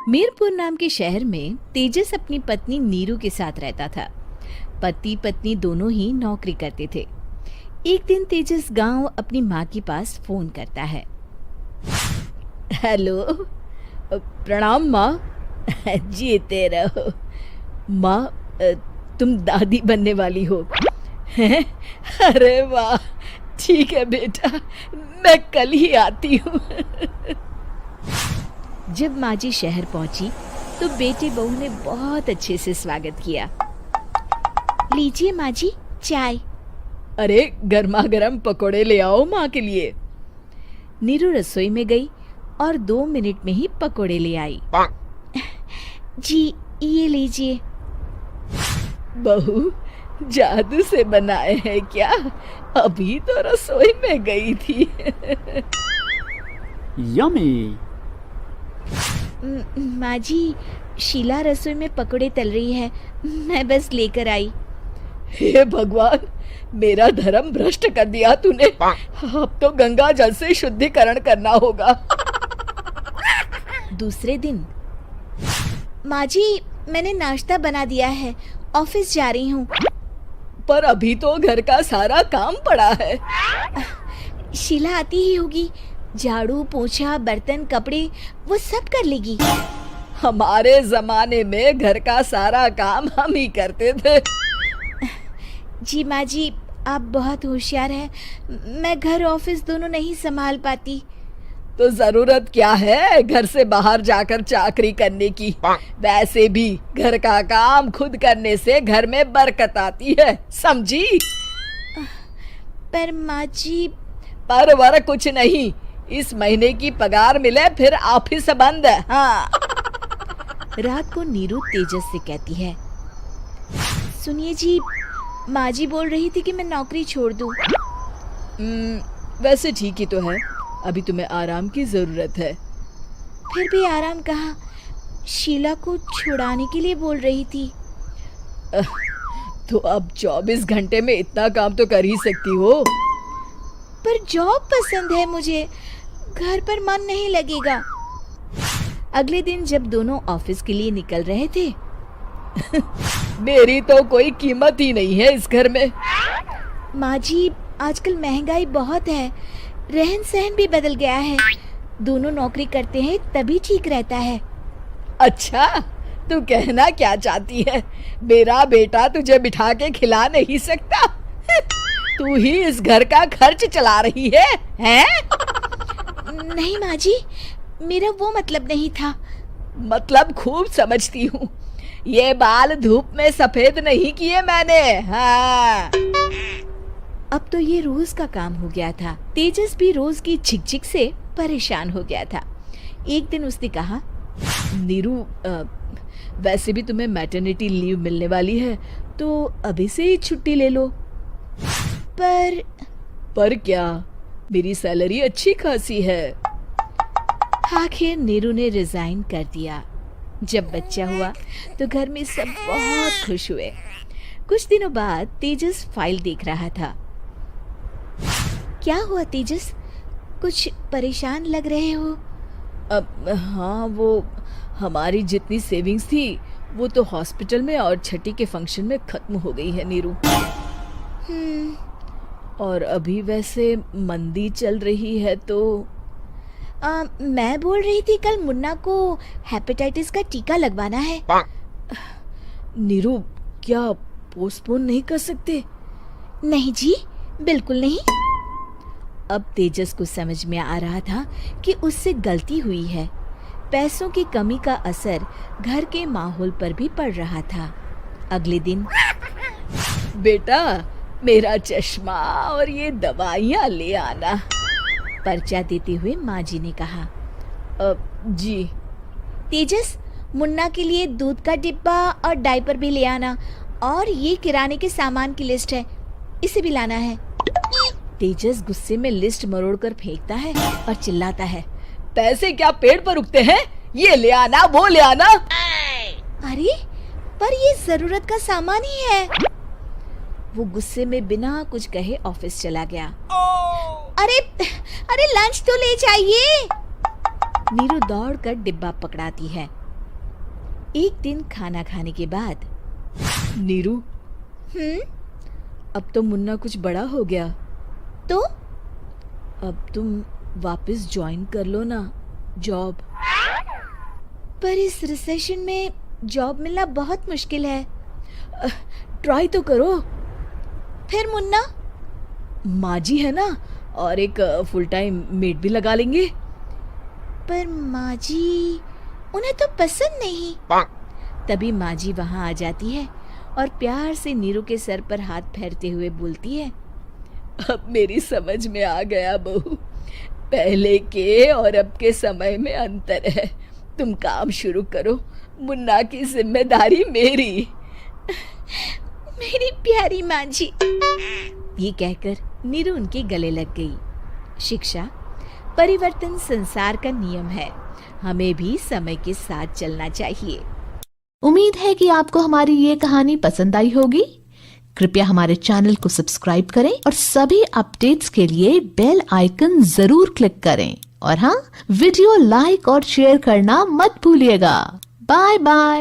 मीरपुर नाम के शहर में तेजस अपनी पत्नी नीरू के साथ रहता था। पति पत्नी दोनों ही नौकरी करते थे। एक दिन तेजस गांव अपनी माँ के पास फोन करता है। हेलो, प्रणाम माँ। जीते रहो माँ, तुम दादी बनने वाली हो हैं? अरे वाह, ठीक है बेटा, मैं कल ही आती हूँ। जब माँ जी शहर पहुंची तो बेटे बहू ने बहुत अच्छे से स्वागत किया। लीजिए माँ जी, चाय। अरे गर्मा गर्म पकोड़े ले आओ माँ के लिए। नीरू रसोई में गई और 2 मिनट में ही पकोड़े ले आई। जी ये लीजिए। बहू, जादू से बनाए हैं क्या? अभी तो रसोई में गई थी। यम्मी। माँ जी, शीला रसोई में पकोड़े तल रही है, मैं बस लेकर आई। हे भगवान, मेरा धर्म भ्रष्ट कर दिया तूने। अब तो गंगा जल से शुद्धिकरण करना होगा। दूसरे दिन, माँ जी मैंने नाश्ता बना दिया है, ऑफिस जा रही हूँ। पर अभी तो घर का सारा काम पड़ा है। शीला आती ही होगी, झाड़ू पोछा बर्तन कपड़े वो सब कर लेगी। हमारे जमाने में घर का सारा काम हम ही करते थे। जी माँ जी, आप बहुत होशियार हैं, मैं घर ऑफिस दोनों नहीं संभाल पाती। तो जरूरत क्या है घर से बाहर जाकर चाकरी करने की? वैसे भी घर का काम खुद करने से घर में बरकत आती है, समझी? पर माँ जी। पर वर कुछ नहीं, इस महीने की पगार मिले फिर ऑफिस बंद। हाँ। रात को नीरू तेजस से कहती है, सुनिए जी, माँ जी बोल रही थी कि मैं नौकरी छोड़ दूं। वैसे ठीक ही तो है, अभी तुम्हें आराम की जरूरत है। फिर भी आराम कहाँ, शीला को छुड़ाने के लिए बोल रही थी। तो अब 24 घंटे में इतना काम तो कर ही सकती हो। पर जॉब पसंद है मुझे, घर पर मन नहीं लगेगा। अगले दिन जब दोनों ऑफिस के लिए निकल रहे थे, मेरी तो कोई कीमत ही नहीं है इस घर में। माँ जी, आजकल महंगाई बहुत है, रहन सहन भी बदल गया है, दोनों नौकरी करते हैं तभी ठीक रहता है। अच्छा, तू कहना क्या चाहती है? मेरा बेटा तुझे बिठा के खिला नहीं सकता? तू ही इस घर का खर्च चला रही है, हैं? नहीं माँ जी, मेरा वो मतलब नहीं था। मतलब खूब समझती हूँ, ये बाल धूप में सफेद नहीं किए मैंने। हाँ। अब तो ये रोज का काम हो गया था। तेजस भी रोज की झिकझिक से परेशान हो गया था। एक दिन उसने कहा, नीरू, वैसे भी तुम्हें मैटरनिटी लीव मिलने वाली है, तो अभी से ही छुट्टी ले लो। पर क्या, मेरी सैलरी अच्छी खासी है। आखिर नीरू ने रिजाइन कर दिया। जब बच्चा हुआ तो घर में सब बहुत खुश हुए। कुछ दिनों बाद तेजस फाइल देख रहा था। क्या हुआ तेजस, कुछ परेशान लग रहे हो? हाँ, वो हमारी जितनी सेविंग्स थी वो तो हॉस्पिटल में और छठी के फंक्शन में खत्म हो गई है नीरू। और अभी वैसे मंदी चल रही है तो मैं बोल रही थी कल मुन्ना को हेपेटाइटिस का टीका लगवाना है। नीरू, क्या पोस्टपोन नहीं कर सकते? नहीं जी, बिल्कुल नहीं। अब तेजस को समझ में आ रहा था कि उससे गलती हुई है। पैसों की कमी का असर घर के माहौल पर भी पड़ रहा था। अगले दिन, बेटा मेरा चश्मा और ये दवाइयाँ ले आना, पर्चा देते हुए माँ जी ने कहा। जी। तेजस, मुन्ना के लिए दूध का डिब्बा और डायपर भी ले आना, और ये किराने के सामान की लिस्ट है, इसे भी लाना है। तेजस गुस्से में लिस्ट मरोड़कर फेंकता है और चिल्लाता है, पैसे क्या पेड़ पर उगते हैं? ये ले आना, वो ले आना। अरे पर ये जरूरत का सामान ही है। वो गुस्से में बिना कुछ कहे ऑफिस चला गया। अरे लंच तो ले जाइए। नीरू दौड़कर डिब्बा पकड़ाती है। एक दिन खाना खाने के बाद, नीरू, अब तो मुन्ना कुछ बड़ा हो गया, तो अब तुम वापस ज्वाइन कर लो ना जॉब। पर इस रिसेशन में जॉब मिलना बहुत मुश्किल है। ट्राई तो करो। फिर मुन्ना? माँ जी है ना, और एक फुल टाइम मेड भी लगा लेंगे। पर माँ जी, उन्हें तो पसंद नहीं। तभी माँ जी वहाँ आ जाती है और प्यार से नीरू के सर पर हाथ फेरते हुए बोलती है, अब मेरी समझ में आ गया बहू, पहले के और अब के समय में अंतर है। तुम काम शुरू करो, मुन्ना की जिम्मेदारी मेरी। मेरी प्यारी माँ जी। ये कहकर नीरू उनके गले लग गई। शिक्षा, परिवर्तन संसार का नियम है, हमें भी समय के साथ चलना चाहिए। उम्मीद है कि आपको हमारी ये कहानी पसंद आई होगी। कृपया हमारे चैनल को सब्सक्राइब करें और सभी अपडेट्स के लिए बेल आइकन जरूर क्लिक करें। और हाँ, वीडियो लाइक और शेयर करना मत भूलिएगा। Bye bye.